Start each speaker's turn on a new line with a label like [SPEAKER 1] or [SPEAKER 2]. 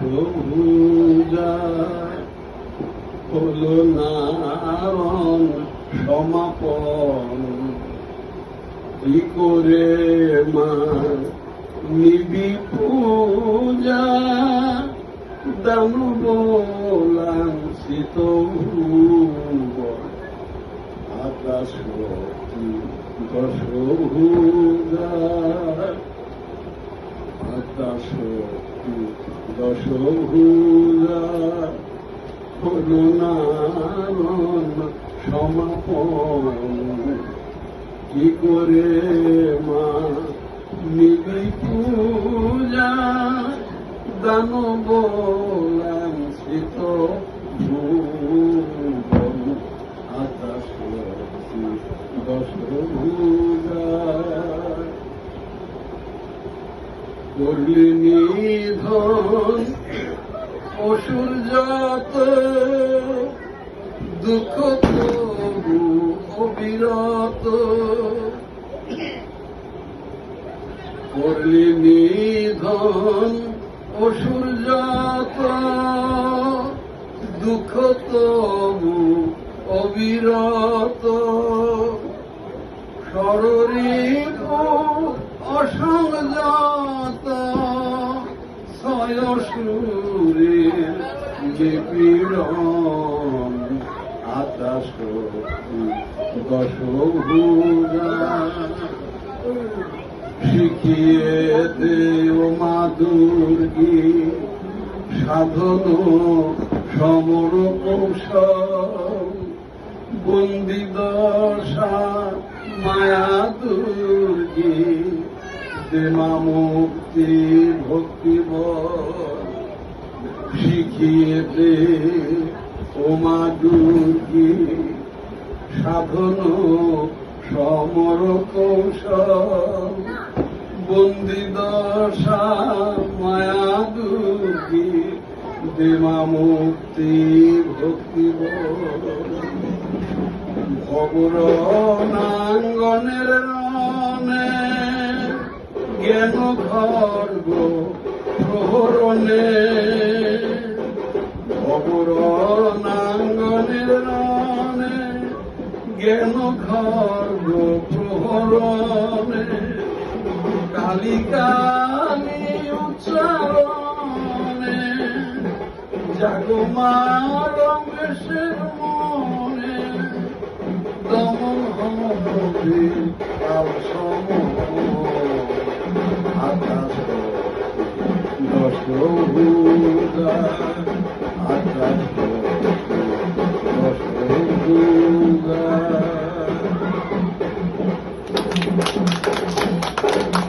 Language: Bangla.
[SPEAKER 1] দশভুজা হলো নারণ সমাপন, কি করে মা নিবি পূজা, দানব লাঞ্ছিত আকাশ দশভুজা, আকাশ দশভুজা হলো নারণ সমাপন, কি করে মা নিবি পূজা, দানব লাঞ্ছিত ভুবন আকাশ দশভুজা। করলি নিধন অসুর যত, দুঃখ তবু অবিরত, করলি নিধন অসুর যত, দুঃখ তবু অবিরত, শরীর অসংযত, ছয় সুরের যে পীড়ন আকাশ দশভুজা। শিখিয়ে দেও মা দুর্গী সাধন সমর কৌশল, বন্দি দশা মায়া দুর্গী দে মা মুক্তি ভক্তি বল। শিখিয়ে দে ও মা দুর্গী সাধন সমর কৌশল, বন্দি দশা মায়া দুর্গী দে মা মুক্তি ভক্তি বল। ভবরণাঙ্গনের রণে জ্ঞান খর্গ প্রহরণে, ভবরণাঙ্গনের রণে জ্ঞান খর্গ প্রহরণে, কালী কালী উচ্চারণে জাগমা রমেশের মনে, দমন হবে কাল সম আকাশ দশভুজা, আকাশ দশভুজা।